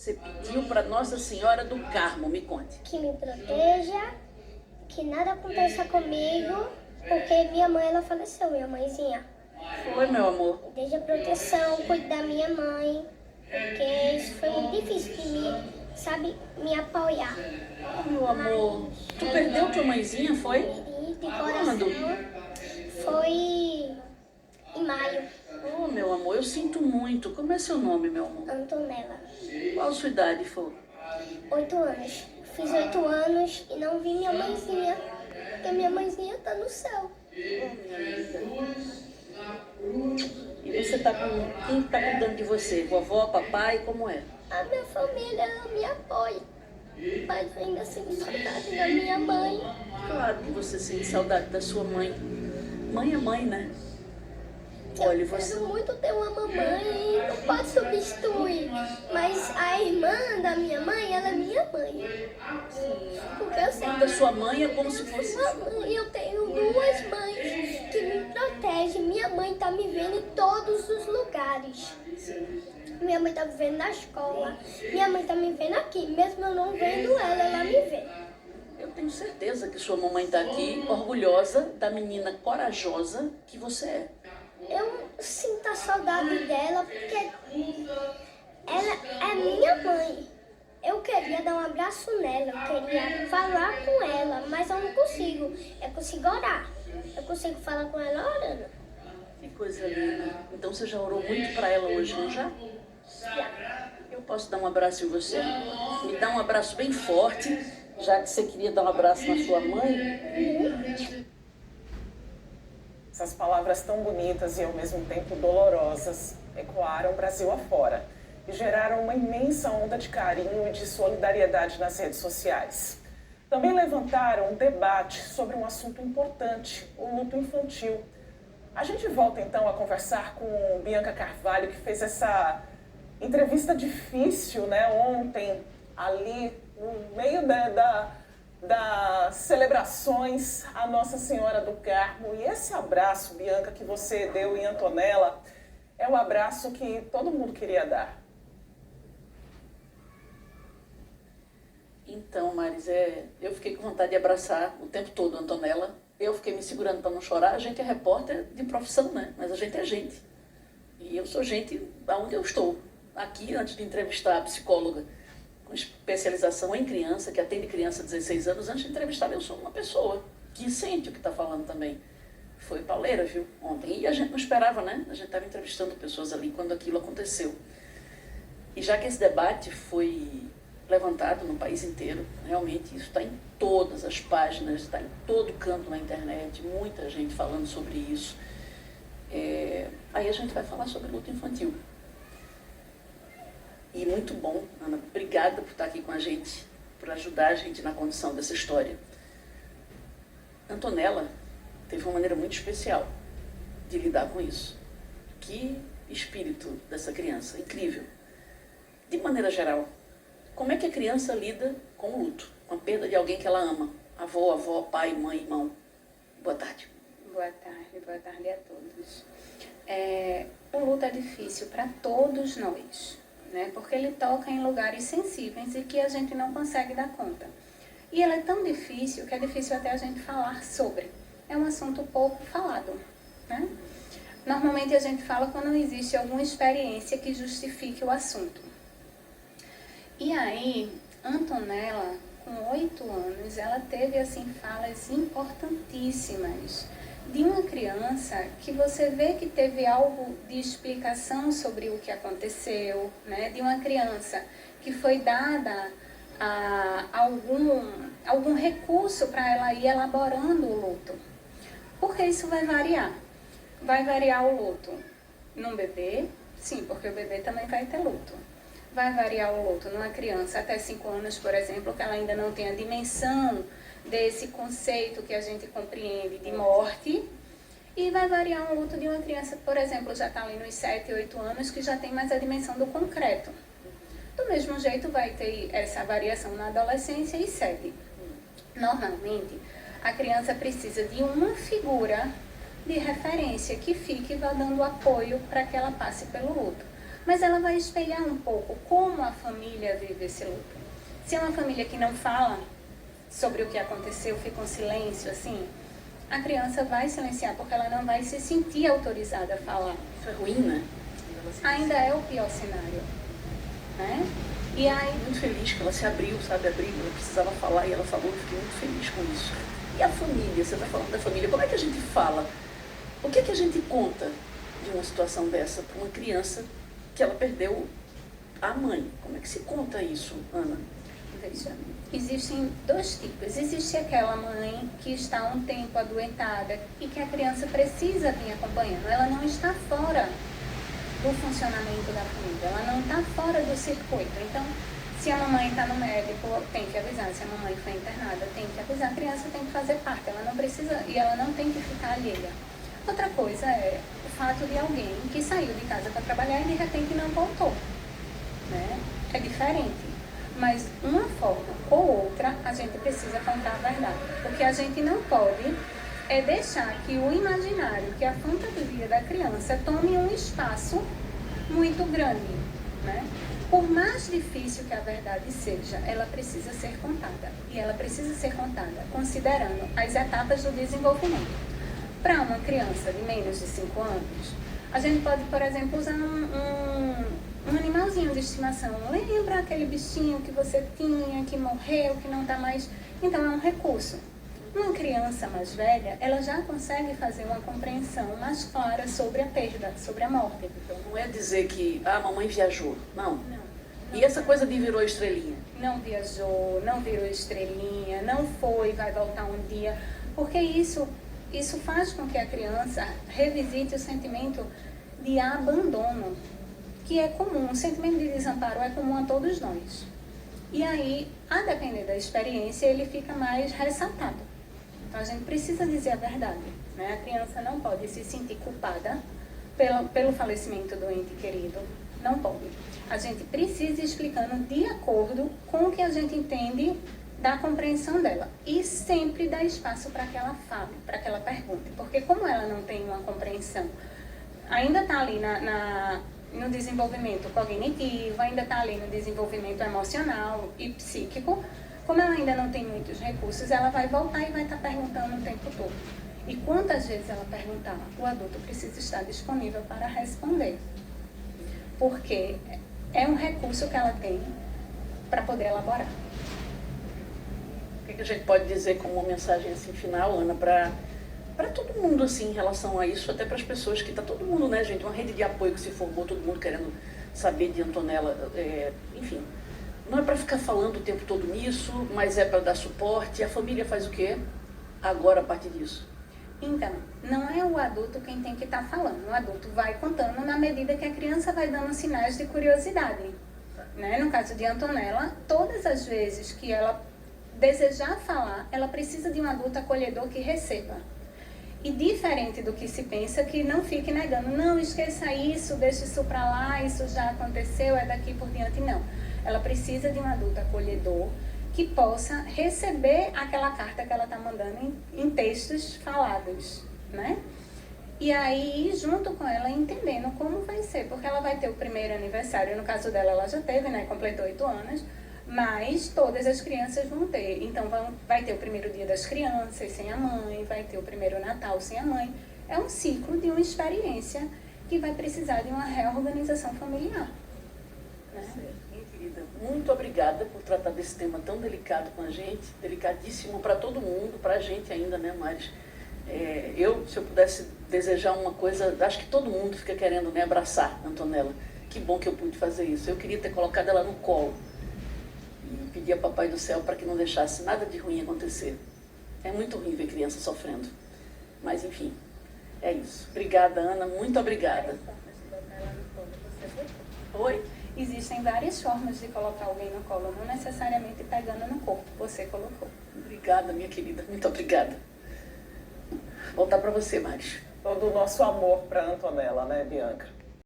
Você pediu para Nossa Senhora do Carmo, me conte. Que me proteja, que nada aconteça comigo, porque minha mãe, ela faleceu, minha mãezinha. Foi, meu amor. Desde a proteção, cuide da minha mãe, porque isso foi muito difícil de me, sabe, me apoiar. Oh, meu amor. Tu perdeu tua mãezinha, foi? E de Quando? coração foi em maio, Oh, meu amor, eu sinto muito. Como é seu nome, meu amor? Antonella. Qual a sua idade, foi? 8 anos. Fiz 8 anos e não vi minha mãezinha, porque minha mãezinha tá no céu. E você tá com... Quem tá cuidando de você? Vovó, papai, como é? A minha família, ela me apoia, mas ainda sinto saudade da minha mãe. Claro que você sente saudade da sua mãe. Mãe é mãe, né? Olha, Eu você... quero muito ter uma mamãe, não pode substituir. Mas a irmã da minha mãe, ela é minha mãe. Porque eu sei Da sua mãe é como se fosse... que eu tenho duas mães que me protegem. Minha mãe tá me vendo em todos os lugares. Minha mãe tá me vendo na escola. Minha mãe tá me vendo aqui. Mesmo eu não vendo ela, ela me vê. Eu tenho certeza que sua mamãe está aqui, orgulhosa da menina corajosa que você é. Eu sinto a saudade dela porque ela é minha mãe. Eu queria dar um abraço nela, eu queria falar com ela, mas eu não consigo. Eu consigo orar. Eu consigo falar com ela orando. Que coisa linda. Então você já orou muito para ela hoje, não já? Já. Eu posso dar um abraço em você? Me dá um abraço bem forte, já que você queria dar um abraço na sua mãe. Essas palavras tão bonitas e ao mesmo tempo dolorosas ecoaram Brasil afora e geraram uma imensa onda de carinho e de solidariedade nas redes sociais. Também levantaram um debate sobre um assunto importante, o luto infantil. A gente volta então a conversar com Bianca Carvalho, que fez essa entrevista difícil, né, ontem, ali no meio das celebrações à Nossa Senhora do Carmo. E esse abraço, Bianca, que você deu em Antonella, é o abraço que todo mundo queria dar. Então, Maris, eu fiquei com vontade de abraçar o tempo todo a Antonella. Eu fiquei me segurando para não chorar. A gente é repórter de profissão, né? Mas a gente é gente. E eu sou gente aonde eu estou. Aqui, antes de entrevistar a psicóloga com especialização em criança, que atende criança de 16 anos, antes de entrevistar, eu sou uma pessoa que sente o que está falando também. Foi pauleira, viu, ontem. E a gente não esperava, né? A gente estava entrevistando pessoas ali quando aquilo aconteceu. E já que esse debate foi levantado no país inteiro, realmente isso está em todas as páginas, está em todo canto na internet, muita gente falando sobre isso. Aí a gente vai falar sobre luto infantil. E muito bom, Ana, obrigada por estar aqui com a gente, por ajudar a gente na condução dessa história. Antonella teve uma maneira muito especial de lidar com isso. Que espírito dessa criança, incrível. De maneira geral, como é que a criança lida com o luto, com a perda de alguém que ela ama? Avó, pai, mãe, irmão. Boa tarde. Boa tarde a todos. O luto é difícil para todos nós, né? Porque ele toca em lugares sensíveis e que a gente não consegue dar conta. E ele é tão difícil que é difícil até a gente falar sobre. É um assunto pouco falado, né? Normalmente a gente fala quando não existe alguma experiência que justifique o assunto. E aí, Antonella, com 8 anos, ela teve assim falas importantíssimas de uma criança que você vê que teve algo de explicação sobre o que aconteceu, né? De uma criança que foi dada algum recurso para ela ir elaborando o luto. Porque isso vai variar. Vai variar o luto num bebê, sim, porque o bebê também vai ter luto. Vai variar o luto numa criança até 5 anos, por exemplo, que ela ainda não tem a dimensão desse conceito que a gente compreende de morte. E vai variar um luto de uma criança, por exemplo, já está ali nos 7, 8 anos, que já tem mais a dimensão do concreto. Do mesmo jeito vai ter essa variação na adolescência e segue. Normalmente, a criança precisa de uma figura de referência que fique dando apoio para que ela passe pelo luto. mas ela vai espelhar um pouco como a família vive esse luto. Se é uma família que não fala sobre o que aconteceu, fica um silêncio assim, a criança vai silenciar porque ela não vai se sentir autorizada a falar. Isso é ruim, né? Ainda é o pior cenário, né? E aí, Muito feliz que ela se abriu, sabe? Abriu, ela precisava falar e ela falou, eu fiquei muito feliz com isso. E a família, você está falando da família, como é que a gente fala? O que é que a gente conta de uma situação dessa para uma criança que ela perdeu a mãe? Como é que se conta isso, Ana? veja, existem dois tipos. Existe aquela mãe que está um tempo adoentada e que a criança precisa vir acompanhando. Ela não está fora do funcionamento da família, ela não está fora do circuito. Então, se a mamãe está no médico, tem que avisar. Se a mamãe foi internada, tem que avisar. A criança tem que fazer parte, ela não precisa e ela não tem que ficar alheia. Outra coisa é o fato de alguém que saiu de casa para trabalhar e de repente não voltou, né? É diferente. Mas uma forma ou outra, a gente precisa contar a verdade. O que a gente não pode é deixar que o imaginário, que a fantasia da criança tome um espaço muito grande, né? Por mais difícil que a verdade seja, ela precisa ser contada. E ela precisa ser contada considerando as etapas do desenvolvimento. Para uma criança de menos de 5 anos, a gente pode, por exemplo, usar um animalzinho de estimação. Lembra aquele bichinho que você tinha, que morreu, que não está mais... Então, é um recurso. Uma criança mais velha, ela já consegue fazer uma compreensão mais clara sobre a perda, sobre a morte. Então, não é dizer que a mamãe viajou, não. Não. E essa coisa de virou estrelinha? Não viajou, não virou estrelinha, não foi, vai voltar um dia. Porque isso faz com que a criança revisite o sentimento de abandono, que é comum. O sentimento de desamparo é comum a todos nós. E aí, a depender da experiência, ele fica mais ressaltado. Então, a gente precisa dizer a verdade, né? A criança não pode se sentir culpada pelo falecimento do ente querido. Não pode. A gente precisa ir explicando de acordo com o que a gente entende da compreensão dela. E sempre dá espaço para que ela fale, para que ela pergunte. Porque como ela não tem uma compreensão, ainda está ali no desenvolvimento cognitivo, ainda está ali no desenvolvimento emocional e psíquico, como ela ainda não tem muitos recursos, ela vai voltar e vai estar perguntando o tempo todo. E quantas vezes ela perguntar, o adulto precisa estar disponível para responder. Porque é um recurso que ela tem para poder elaborar. O que a gente pode dizer como uma mensagem assim final, Ana, para todo mundo assim em relação a isso, até para as pessoas que está todo mundo, né, gente, uma rede de apoio que se formou, todo mundo querendo saber de Antonella, enfim, não é para ficar falando o tempo todo nisso, mas é para dar suporte. A família faz o quê agora a partir disso? Então, não é o adulto quem tem que estar falando, o adulto vai contando na medida que a criança vai dando sinais de curiosidade, né? No caso de Antonella, todas as vezes que ela desejar falar, ela precisa de um adulto acolhedor que receba. E diferente do que se pensa, que não fique negando, não, esqueça isso, deixe isso para lá, isso já aconteceu, é daqui por diante, não. Ela precisa de um adulto acolhedor que possa receber aquela carta que ela está mandando em textos falados, né? E aí, junto com ela, entendendo como vai ser, porque ela vai ter o primeiro aniversário, no caso dela, ela já teve, né? Completou 8 anos, mas todas as crianças vão ter. Então, vai ter o primeiro dia das crianças sem a mãe, vai ter o primeiro Natal sem a mãe. É um ciclo de uma experiência que vai precisar de uma reorganização familiar. Né? Minha querida, muito obrigada por tratar desse tema tão delicado com a gente, delicadíssimo para todo mundo, para a gente ainda, né, Maris? Se eu pudesse desejar uma coisa, acho que todo mundo fica querendo, né, abraçar a Antonella. Que bom que eu pude fazer isso. Eu queria ter colocado ela no colo e pedir a Papai do Céu para que não deixasse nada de ruim acontecer. É muito ruim ver criança sofrendo. Mas, enfim, é isso. Obrigada, Ana, muito obrigada. Oi? Existem várias formas de colocar alguém no colo, não necessariamente pegando no corpo, você colocou. Obrigada, minha querida, muito obrigada. Voltar para você, Maris. Todo o nosso amor para Antonella, né, Bianca?